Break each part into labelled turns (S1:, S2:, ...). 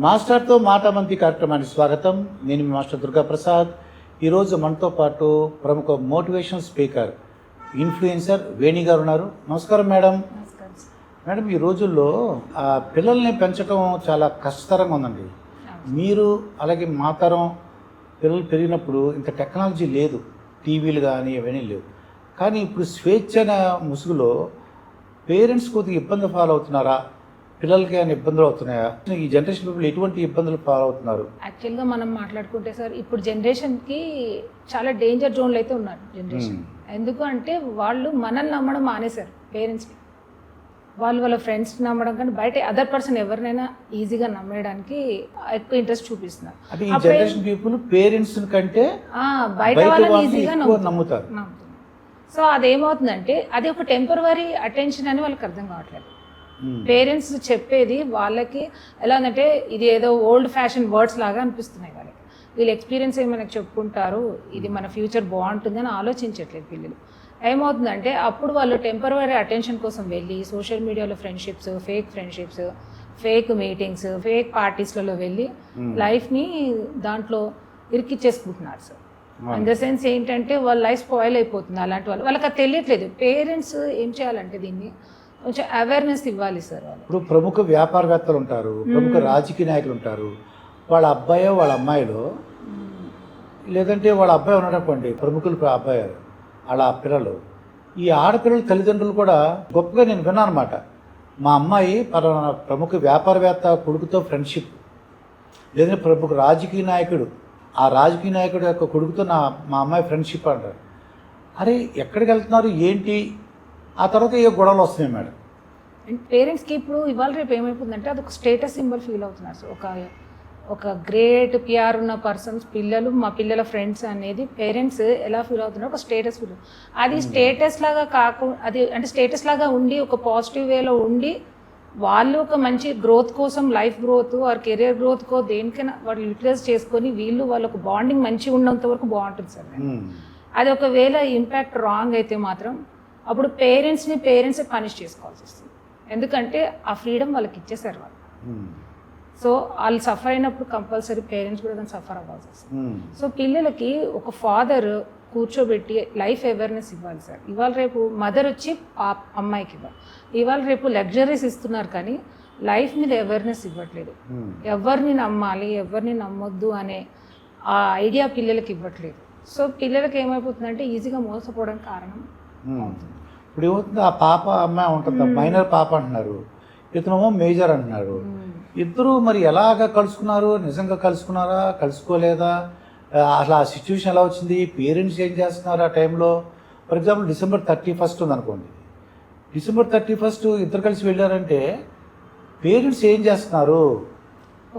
S1: మాస్టర్తో మాట మంతి కార్యక్రమానికి స్వాగతం. నేను మీ మాస్టర్ దుర్గాప్రసాద్. ఈరోజు మనతో పాటు ప్రముఖ మోటివేషనల్ స్పీకర్, ఇన్ఫ్లుయెన్సర్ వేణి గారు ఉన్నారు. నమస్కారం మేడం. మేడం, ఈ రోజుల్లో పిల్లల్ని పెంచడం చాలా కష్టతరంగా ఉందండి. మీరు అలాగే మా తరం పిల్లలు పెరిగినప్పుడు ఇంత టెక్నాలజీ లేదు, టీవీలు కానీ ఇవన్నీ లేవు. కానీ ఇప్పుడు స్వేచ్ఛ ముసుగులో పేరెంట్స్ కొద్దిగా ఇబ్బంది ఫాలో అవుతున్నారా? పిల్లలకి ఏమైనా ఇబ్బందులు అవుతున్నాయా? ఈ జనరేషన్ పీపుల్ ఎటువంటి ఇబ్బందులు ఫాలో అవుతున్నారు?
S2: యాక్చువల్గా మనం మాట్లాడుకుంటే సార్, ఇప్పుడు జనరేషన్కి చాలా డేంజర్ జోన్లు అయితే ఉన్నారు జనరేషన్. ఎందుకు అంటే వాళ్ళు మనల్ని నమ్మడం మానేశారు. పేరెంట్స్ని వాళ్ళ ఫ్రెండ్స్ నమ్మడం కానీ బయట అదర్ పర్సన్ ఎవరినైనా ఈజీగా నమ్మేయడానికి ఎక్కువ ఇంట్రెస్ట్ చూపిస్తున్నారు.
S1: అంటే ఈ జనరేషన్ పీపుల్ పేరెంట్స్ కంటే
S2: బయట వాళ్ళని ఈజీగా
S1: నమ్ముతారు.
S2: సో అదేమవుతుందంటే అది ఒక టెంపరరీ అటెన్షన్ అని వాళ్ళకి అర్థం కావట్లేదు. పేరెంట్స్ చెప్పేది వాళ్ళకి ఎలా ఉందంటే ఇది ఏదో ఓల్డ్ ఫ్యాషన్ వర్డ్స్ లాగా అనిపిస్తున్నాయి వాళ్ళకి. వీళ్ళు ఎక్స్పీరియన్స్ ఏమి మనకు చెప్పుకుంటారు, ఇది మన ఫ్యూచర్ బాగుంటుంది అని ఆలోచించట్లేదు పిల్లలు. ఏమవుతుందంటే అప్పుడు వాళ్ళు టెంపరరీ అటెన్షన్ కోసం వెళ్ళి సోషల్ మీడియాలో ఫ్రెండ్షిప్స్, ఫేక్ మీటింగ్స్, ఫేక్ పార్టీస్లలో వెళ్ళి లైఫ్ని దాంట్లో ఇరికిచ్చేసుకుంటున్నారు సార్. ఇన్ ద సెన్స్ ఏంటంటే వాళ్ళ లైఫ్ స్పాయిల్ అయిపోతుంది. అలాంటి వాళ్ళకి అది తెలియట్లేదు. పేరెంట్స్ ఏం చేయాలంటే దీన్ని కొంచెం అవేర్నెస్ ఇవ్వాలి సార్. వాళ్ళు
S1: ఇప్పుడు ప్రముఖ వ్యాపారవేత్తలు ఉంటారు, ప్రముఖ రాజకీయ నాయకులు ఉంటారు. వాళ్ళ అబ్బాయో వాళ్ళ అమ్మాయిలో, లేదంటే వాళ్ళ అబ్బాయి ఉన్నాడనుకోండి, ప్రముఖులు అబ్బాయి వాళ్ళ పిల్లలు, ఈ ఆడపిల్లల తల్లిదండ్రులు కూడా గొప్పగా నేను విన్నాను అనమాట. మా అమ్మాయి పలానా ప్రముఖ వ్యాపారవేత్త కొడుకుతో ఫ్రెండ్షిప్, లేదంటే ప్రముఖ రాజకీయ నాయకుడు, ఆ రాజకీయ నాయకుడు యొక్క కొడుకుతో మా అమ్మాయి ఫ్రెండ్షిప్ అంటారు. అరే ఎక్కడికి వెళ్తున్నారు ఏంటి? ఆ తర్వాత ఏ గొడవలు వస్తున్నాయి మేడం.
S2: పేరెంట్స్కి ఇప్పుడు ఇవాళ రేపు ఏమైపోతుందంటే అది ఒక స్టేటస్ సింబల్ ఫీల్ అవుతున్నారు సార్. ఒక గ్రేట్ పిఆర్ ఉన్న పర్సన్స్ పిల్లలు, మా పిల్లల ఫ్రెండ్స్ అనేది పేరెంట్స్ ఎలా ఫీల్ అవుతున్నారు, ఒక స్టేటస్ ఫీల్. అది స్టేటస్ లాగా కాకుండా, అది అంటే స్టేటస్ లాగా ఉండి ఒక పాజిటివ్ వేలో ఉండి వాళ్ళు ఒక మంచి గ్రోత్ కోసం, లైఫ్ గ్రోత్ ఆర్ కెరియర్ గ్రోత్కో దేనికైనా వాళ్ళు యూటిలైజ్ చేసుకొని వాళ్ళకు బాండింగ్ మంచిగా ఉన్నంత వరకు బాగుంటుంది సార్. అది ఒకవేళ ఇంపాక్ట్ రాంగ్ అయితే మాత్రం అప్పుడు పేరెంట్సే పనిష్ చేసుకోవాల్సి వస్తుంది. ఎందుకంటే ఆ ఫ్రీడమ్ వాళ్ళకి ఇచ్చేసారు వాళ్ళు. సో వాళ్ళు సఫర్ అయినప్పుడు కంపల్సరీ పేరెంట్స్ కూడా దాన్ని సఫర్ అవ్వాల్సి వస్తుంది. సో పిల్లలకి ఒక ఫాదర్ కూర్చోబెట్టి లైఫ్ అవేర్నెస్ ఇవ్వాలి సార్. ఇవాళ రేపు మదర్ వచ్చి అమ్మాయికి ఇవ్వాలి. ఇవాళ రేపు లగ్జరీస్ ఇస్తున్నారు కానీ లైఫ్ మీద అవేర్నెస్ ఇవ్వట్లేదు. ఎవరిని నమ్మాలి, ఎవరిని నమ్మొద్దు అనే ఆ ఐడియా పిల్లలకి ఇవ్వట్లేదు. సో పిల్లలకి ఏమైపోతుందంటే ఈజీగా మోసపోవడానికి కారణం.
S1: ఇప్పుడు ఏమవుతుంది, ఆ పాప అమ్మాయి ఉంటుంది, మైనర్ పాప అంటున్నారు, ఇతనేమో మేజర్ అంటున్నారు. ఇద్దరు మరి ఎలాగ కలుసుకున్నారు? నిజంగా కలుసుకున్నారా, కలుసుకోలేదా? అసలు ఆ సిచ్యువేషన్ ఎలా వచ్చింది? పేరెంట్స్ ఏం చేస్తున్నారు ఆ టైంలో? ఫర్ ఎగ్జాంపుల్ December 31 ఉందనుకోండి. December 31 ఇద్దరు కలిసి వెళ్ళారంటే పేరెంట్స్ ఏం చేస్తున్నారు?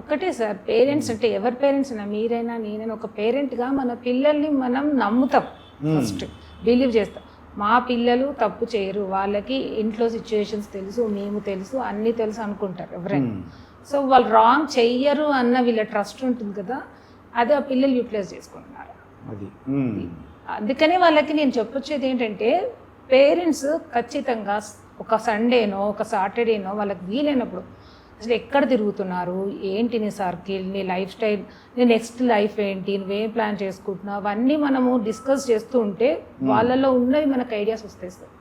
S2: ఒకటే సార్, పేరెంట్స్ అంటే ఎవరి పేరెంట్స్ అయినా, మీరైనా నేనైనా ఒక పేరెంట్గా మన పిల్లల్ని మనం నమ్ముతాం, ఫస్ట్ బిలీవ్ చేస్తాం. మా పిల్లలు తప్పు చేయరు, వాళ్ళకి ఇంట్లో సిచ్యువేషన్స్ తెలుసు, మేము తెలుసు, అన్నీ తెలుసు అనుకుంటారు ఎవరైనా. సో వాళ్ళు రాంగ్ చెయ్యరు అన్న వీళ్ళ ట్రస్ట్ ఉంటుంది కదా, అది ఆ పిల్లలు యూటిలైజ్ చేసుకుంటున్నారు. అందుకని వాళ్ళకి నేను చెప్పొచ్చేది ఏంటంటే పేరెంట్స్ ఖచ్చితంగా ఒక సండేనో ఒక సాటర్డేనో వాళ్ళకి వీలైనప్పుడు అసలు ఎక్కడ తిరుగుతున్నారు, ఏంటి నీ సర్కిల్, నీ లైఫ్ స్టైల్, నీ నెక్స్ట్ లైఫ్ ఏంటి, నువ్వేం ప్లాన్ చేసుకుంటున్నావు, అవన్నీ మనము డిస్కస్ చేస్తూ ఉంటే వాళ్ళలో ఉన్నవి మనకు ఐడియాస్ వస్తాయి సార్.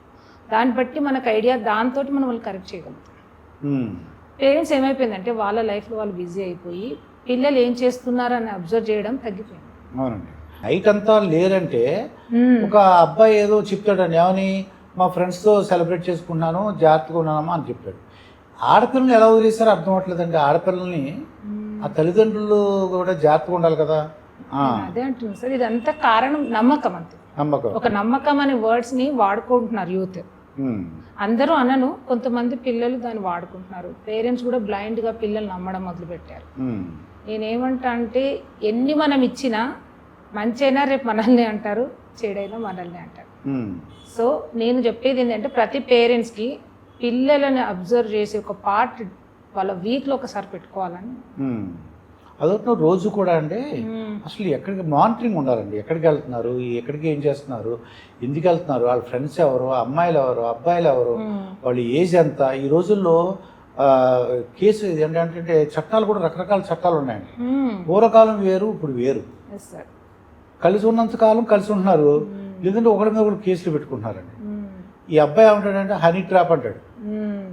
S2: దాన్ని బట్టి మనకు ఐడియా, దాంతో మనం వాళ్ళు కరెక్ట్ చేయగలుగుతాం. పేరెంట్స్ ఏమైపోయిందంటే వాళ్ళ లైఫ్లో వాళ్ళు బిజీ అయిపోయి పిల్లలు ఏం చేస్తున్నారు అని అబ్జర్వ్ చేయడం తగ్గిపోయింది.
S1: అవునండి. నైట్ అంతా లేరంటే ఒక అబ్బాయి ఏదో చెప్తాడని, ఏమని మా ఫ్రెండ్స్తో సెలబ్రేట్ చేసుకున్నాను, జాగ్రత్తగా ఉన్నానమ్మా అని చెప్పాడు. ఆడపిల్లల్ని ఎలా వదిలేస్తారో అర్థం అవ్వట్లేదండి. ఆడపిల్లల్ని ఆ తల్లిదండ్రులు కూడా జాగ్రత్తగా ఉండాలి కదా.
S2: అదే అంటున్నాను సార్, ఇదంతా కారణం నమ్మకం. అంతే, ఒక నమ్మకం అనే వర్డ్స్ని వాడుకుంటున్నారు యూత్. అందరూ అనను, కొంతమంది పిల్లలు దాన్ని వాడుకుంటున్నారు. పేరెంట్స్ కూడా బ్లైండ్గా పిల్లలు నమ్మడం మొదలుపెట్టారు. నేనేమంటా అంటే ఎన్ని మనం ఇచ్చినా మంచైనా రేపు మనల్ని అంటారు, చెడైనా మనల్ని అంటారు. సో నేను చెప్పేది ఏంటంటే ప్రతి పేరెంట్స్కి పిల్లలని అబ్జర్వ్ చేసి ఒక పార్ట్ వాళ్ళ వీక్లో ఒకసారి పెట్టుకోవాలని.
S1: అదొక రోజు కూడా అండి అసలు ఎక్కడికి మానిటరింగ్ ఉండాలండి. ఎక్కడికి వెళ్తున్నారు, ఎక్కడికి ఏం చేస్తున్నారు, ఎందుకు వెళ్తున్నారు, వాళ్ళ ఫ్రెండ్స్ ఎవరు, అమ్మాయిలు ఎవరు, అబ్బాయిలు ఎవరు, వాళ్ళ ఏజ్ ఎంత. ఈ రోజుల్లో కేసు ఏంటంటే చట్టాలు కూడా రకరకాల చట్టాలు ఉన్నాయండి.
S2: మ్మ్.
S1: పూర్వకాలం వేరు, ఇప్పుడు వేరు.
S2: Yes sir.
S1: కలిసి ఉన్నంత కాలం కలిసి ఉంటున్నారు, లేదంటే ఒకరి మీద ఒకరు కేసులు పెట్టుకుంటున్నారండి. ఈ అబ్బాయి ఏమంటాడంటే హనీ ట్రాప్ అంటాడు,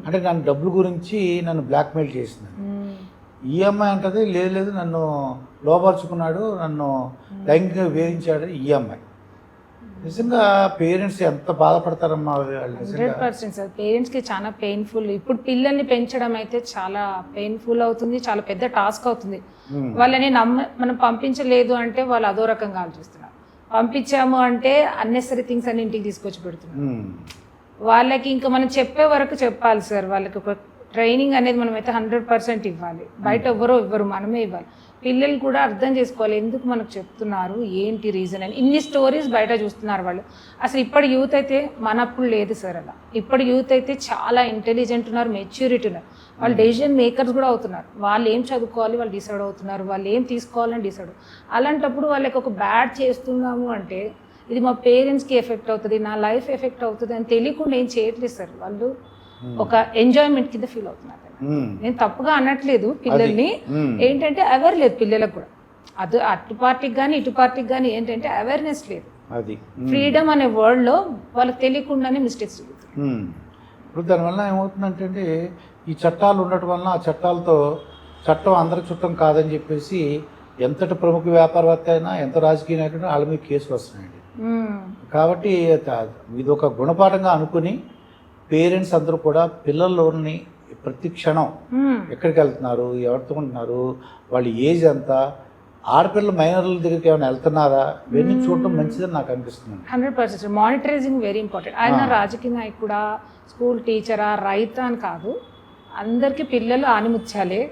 S1: అంటే నన్ను డబ్బుల గురించి నన్ను బ్లాక్మెయిల్ చేసింది. ఈ అమ్మాయి అంటది లేదు లేదు నన్ను లోపరుచుకున్నాడు, నన్ను లైంగికంగా వేధించాడు ఈ అమ్మాయి. నిజంగా పేరెంట్స్ ఎంత బాధపడతారమ్మా వాళ్ళు నిజంగా.
S2: 100% సార్. పేరెంట్స్కి చాలా పెయిన్ఫుల్. ఇప్పుడు పిల్లల్ని పెంచడం అయితే చాలా పెయిన్ఫుల్ అవుతుంది, చాలా పెద్ద టాస్క్ అవుతుంది. వాళ్ళని మనం పంపించలేదు అంటే వాళ్ళు అదో రకంగా ఆలోచిస్తున్నారు. పంపించాము అంటే అన్నెసరీ థింగ్స్ అన్ని ఇంటికి తీసుకొచ్చి పెడుతున్నారు. వాళ్ళకి ఇంకా మనం చెప్పే వరకు చెప్పాలి సార్. వాళ్ళకి ఒక ట్రైనింగ్ అనేది మనమైతే 100% ఇవ్వాలి. బయట ఎవ్వరో ఇవ్వరు, మనమే ఇవ్వాలి. పిల్లలు కూడా అర్థం చేసుకోవాలి ఎందుకు మనకు చెప్తున్నారు, ఏంటి రీజన్ అని. ఇన్ని స్టోరీస్ బయట చూస్తున్నారు వాళ్ళు. అసలు ఇప్పటి యూత్ అయితే మనప్పుడు లేదు సార్ అలా. ఇప్పటి యూత్ అయితే చాలా ఇంటెలిజెంట్ ఉన్నారు, మెచ్యూరిటీ ఉన్నారు. వాళ్ళు డెసిజన్ మేకర్స్ కూడా అవుతున్నారు. వాళ్ళు ఏం చదువుకోవాలి వాళ్ళు డిసైడ్ అవుతున్నారు, వాళ్ళు ఏం తీసుకోవాలని డిసైడ్. అలాంటప్పుడు వాళ్ళకి ఒక బ్యాడ్ చేస్తున్నాము అంటే ఇది మా పేరెంట్స్కి ఎఫెక్ట్ అవుతుంది, నా లైఫ్ ఎఫెక్ట్ అవుతుంది అని తెలియకుండా ఏం చేయట్లేదు సార్. వాళ్ళు ఒక ఎంజాయ్మెంట్ కింద ఫీల్ అవుతున్నారు. నేను తప్పుగా అనట్లేదు పిల్లల్ని, ఏంటంటే అవేర్ లేదు పిల్లలకు కూడా. అది అటు పార్టీకి కానీ ఇటు పార్టీకి కానీ ఏంటంటే అవేర్నెస్ లేదు.
S1: అది
S2: ఫ్రీడమ్ అనే వర్డ్లో వాళ్ళకి తెలియకుండానే మిస్టేక్స్ జరుగుతాయి.
S1: ఇప్పుడు దానివల్ల ఏమవుతుందంటే ఈ చట్టాలు ఉండటం వలన ఆ చట్టాలతో చట్టం అందరికి చుట్టం కాదని చెప్పేసి ఎంతటి ప్రముఖ వ్యాపారవేత్త అయినా ఎంత రాజకీయ నాయకుడు వాళ్ళ మీద కేసులు వస్తున్నాయండి. కాబట్టి ఇది ఒక గుణపాఠంగా అనుకుని పేరెంట్స్ అందరూ కూడా పిల్లల్లోని ప్రతి క్షణం ఎక్కడికి వెళ్తున్నారు, ఎవరితో ఉంటున్నారు, వాళ్ళ ఏజ్ ఎంత, ఆడపిల్లల మైనర్ల దగ్గరికి ఏమైనా వెళ్తున్నారా, ఇవన్నీ చూడటం మంచిదని నాకు అనిపిస్తుంది.
S2: 100% మానిటరైజింగ్ వెరీ ఇంపార్టెంట్. ఆయన రాజకీయ నాయకుడా, స్కూల్ టీచరా, రైతా అని కాదు, అందరికి పిల్లలు ఆనిముత్యాలే.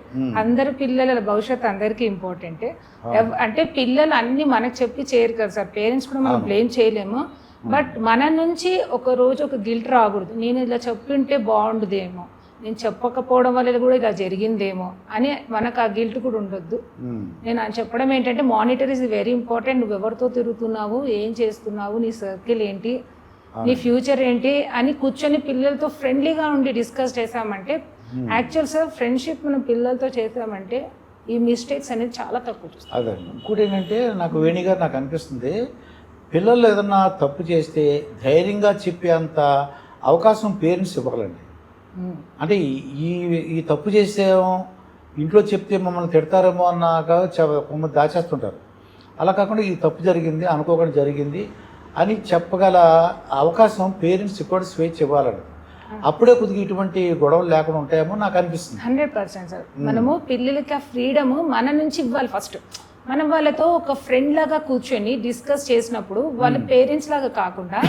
S2: అందరి పిల్లల భవిష్యత్తు అందరికీ ఇంపార్టెంటే. అంటే పిల్లలు అన్ని మనకు చెప్పి చేయరు కదా సార్. పేరెంట్స్ కూడా మనం బ్లేమ్ చేయలేము. బట్ మన నుంచి ఒక రోజు ఒక గిల్ట్ రాకూడదు. నేను ఇలా చెప్పింటే బాగుండదేమో, నేను చెప్పకపోవడం వల్ల కూడా ఇలా జరిగిందేమో అని మనకు ఆ గిల్ట్ కూడా ఉండొద్దు. నేను చెప్పడం ఏంటంటే మానిటర్ ఇస్ వెరీ ఇంపార్టెంట్. నువ్వు ఎవరితో తిరుగుతున్నావు, ఏం చేస్తున్నావు, నీ సర్కిల్ ఏంటి, నీ ఫ్యూచర్ ఏంటి అని కూర్చొని పిల్లలతో ఫ్రెండ్లీగా ఉండి డిస్కస్ చేసామంటే, యాక్చువల్ సార్ ఫ్రెండ్షిప్ మనం పిల్లలతో చేసామంటే ఈ మిస్టేక్స్ అనేది చాలా తక్కువ చూస్తాం.
S1: అదే ఇంకోటి ఏంటంటే నాకు వేణిగా నాకు అనిపిస్తుంది, పిల్లలు ఏదన్నా తప్పు చేస్తే ధైర్యంగా చెప్పేంత అవకాశం పేరెంట్స్ ఇవ్వాలండి. అంటే ఈ తప్పు చేసేమో ఇంట్లో చెప్తే మమ్మల్ని తిడతారేమో అన్నాక మమ్మల్ని దాచేస్తుంటారు. అలా కాకుండా ఈ తప్పు జరిగింది, అనుకోకుండా జరిగింది అని చెప్పగల అవకాశం పేరెంట్స్ కూడా స్వేచ్ఛ ఇవ్వాలండి. అప్పుడే కొద్దిగా ఇటువంటి గొడవలు లేకుండా ఉంటాయేమో నాకు అనిపిస్తుంది.
S2: 100% సార్. మనము పిల్లలకి ఆ ఫ్రీడమ్ మన నుంచి ఇవ్వాలి ఫస్ట్. మనం వాళ్ళతో ఒక ఫ్రెండ్ లాగా కూర్చొని డిస్కస్ చేసినప్పుడు వాళ్ళ పేరెంట్స్ లాగా కాకుండా,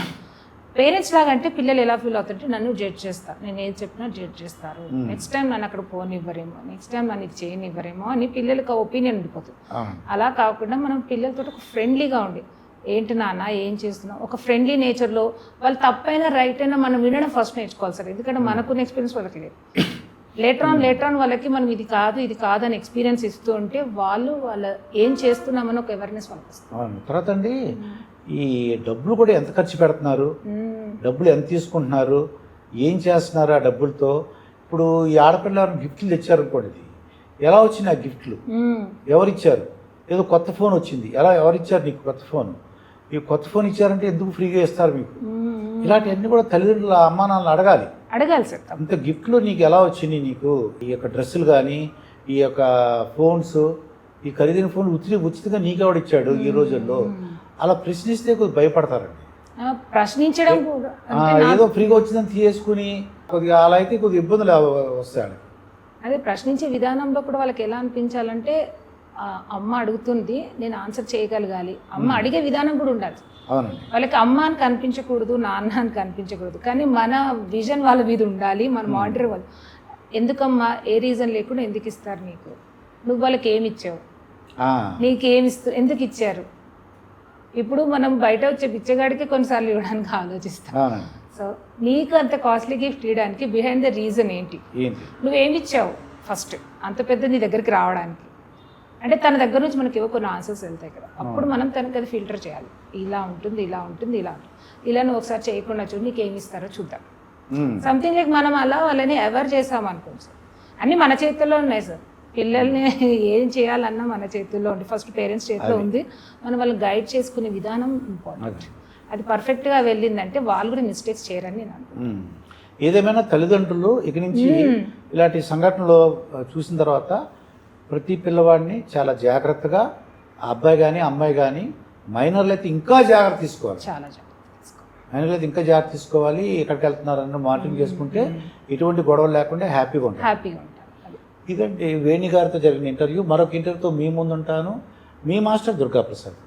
S2: పేరెంట్స్ లాగా అంటే పిల్లలు ఎలా ఫీల్ అవుతుంటే నన్ను జడ్జ్ చేస్తారు, నేను ఏం చెప్పినా జడ్జ్ చేస్తారు, నెక్స్ట్ టైం నన్ను అక్కడ పోనివ్వరేమో, నెక్స్ట్ టైం నన్ను ఇది చేయనివ్వరేమో అని పిల్లలకి ఒపీనియన్ ఉండిపోతుంది. అలా కాకుండా మనం పిల్లలతో ఒక ఫ్రెండ్లీగా ఉండి, ఏంటి నాన్న ఏం చేస్తున్నావు, ఒక ఫ్రెండ్లీ నేచర్లో వాళ్ళు తప్పైనా రైట్ అయినా మనం వినడం ఫస్ట్ నేర్చుకోవాలి సార్. ఎందుకంటే మనకున్న ఎక్స్పీరియన్స్ వాళ్ళకి లేదు. లేటర్ ఆన్ వాళ్ళకి మనం ఇది కాదు అని ఎక్స్పీరియన్స్ ఇస్తూ ఉంటే వాళ్ళు ఏం చేస్తున్నామని ఒక అవేర్నెస్ వాళ్ళకి వస్తుంది.
S1: తర్వాత అండి ఈ డబ్బులు కూడా ఎంత ఖర్చు పెడుతున్నారు, డబ్బులు ఎంత తీసుకుంటున్నారు, ఏం చేస్తున్నారు ఆ డబ్బులతో. ఇప్పుడు ఈ ఆడపిల్ల గిఫ్ట్లు తెచ్చారు అనుకోండి, ఎలా వచ్చినాయి ఆ గిఫ్ట్లు, ఎవరిచ్చారు, ఏదో కొత్త ఫోన్ వచ్చింది, ఎవరిచ్చారు నీకు కొత్త ఫోన్, ఈ కొత్త ఫోన్ ఇచ్చారంటే ఎందుకు ఫ్రీగా ఇస్తారు మీకు, ఇలాంటివన్నీ కూడా తల్లిదండ్రుల అమ్మా నాన్నలు అడగాలి
S2: సార్.
S1: అంత గిఫ్ట్లు నీకు ఎలా వచ్చినాయి, నీకు ఈ యొక్క డ్రెస్సులు కానీ ఈ యొక్క ఫోన్స్, ఈ ఖరీదైన ఫోన్ ఉచితంగా నీకెవడిచ్చాడు ఈ రోజుల్లో, అలా ప్రశ్నిస్తే కొద్దిగా భయపడతారండి.
S2: ప్రశ్నించడం
S1: ఏదో ఫ్రీగా వచ్చిందని తీసుకుని కొద్దిగా అలా అయితే కొద్దిగా ఇబ్బందులు వస్తాయి.
S2: అదే ప్రశ్నించే విధానంలో కూడా వాళ్ళకి ఎలా అనిపించాలంటే, అమ్మ అడుగుతుంది నేను ఆన్సర్ చేయగలగాలి, అమ్మ అడిగే విధానం కూడా ఉండాలి. వాళ్ళకి అమ్మ అని కనిపించకూడదు, నాన్న అని కనిపించకూడదు, కానీ మన విజన్ వాళ్ళ మీద ఉండాలి. మన మానిటర్ వాళ్ళు ఎందుకమ్మా, ఏ రీజన్ లేకుండా ఎందుకు ఇస్తారు నీకు, నువ్వు వాళ్ళకి ఏమి ఇచ్చావు, నీకేమి ఎందుకు ఇచ్చారు. ఇప్పుడు మనం బయట వచ్చే బిచ్చగాడికి కొన్నిసార్లు ఇవ్వడానికి ఆలోచిస్తాం. సో నీకు అంత కాస్ట్లీ గిఫ్ట్ ఇవ్వడానికి బిహైండ్ ద రీజన్ ఏంటి, నువ్వేమి ఇచ్చావు ఫస్ట్ అంత పెద్ద నీ దగ్గరికి రావడానికి. అంటే తన దగ్గర నుంచి మనకి కొన్ని ఆన్సర్స్ వెళ్తాయి కదా, అప్పుడు మనం తనకి అది ఫిల్టర్ చేయాలి. ఇలా ఉంటుంది, ఇలా ఉంటుంది, ఇలా ఉంటుంది, ఇలా నువ్వు ఒకసారి చేయకుండా చూడు, నీకు ఏమి ఇస్తారో చూద్దాం. సంథింగ్ లైక్ మనం అలా వాళ్ళని అవేర్ చేసామనుకోండి సార్, అన్నీ మన చేతుల్లో ఉన్నాయి సార్. పిల్లల్ని ఏం చేయాలన్నా మన చేతుల్లో ఉంది. ఫస్ట్ పేరెంట్స్ చేతిలో ఉంది. మనం వాళ్ళని గైడ్ చేసుకునే విధానం ఇంపార్టెంట్. అది పర్ఫెక్ట్గా వెళ్ళిందంటే వాళ్ళు కూడా మిస్టేక్స్ చేయరని నేను అనుకుంటున్నాను.
S1: ఏదేమైనా తల్లిదండ్రులు ఇక నుంచి ఇలాంటి సంఘటనలు చూసిన తర్వాత ప్రతి పిల్లవాడిని చాలా జాగ్రత్తగా, ఆ అబ్బాయి కానీ అమ్మాయి కానీ, మైనర్లు అయితే ఇంకా జాగ్రత్త తీసుకోవాలి.
S2: చాలా జాగ్రత్త తీసుకోవాలి.
S1: మైనర్లు అయితే ఇంకా జాగ్రత్త తీసుకోవాలి. ఎక్కడికి వెళ్తున్నారన్న మానిటరింగ్ చేసుకుంటే ఎటువంటి గొడవలు లేకుండా హ్యాపీగా ఉంటారు.
S2: హ్యాపీగా ఉంటారు.
S1: ఇదండి వేణి గారితో జరిగిన ఇంటర్వ్యూ. మరొక ఇంటర్వ్యూతో మీ ముందు ఉంటాను. మీ మాస్టర్ దుర్గాప్రసాద్.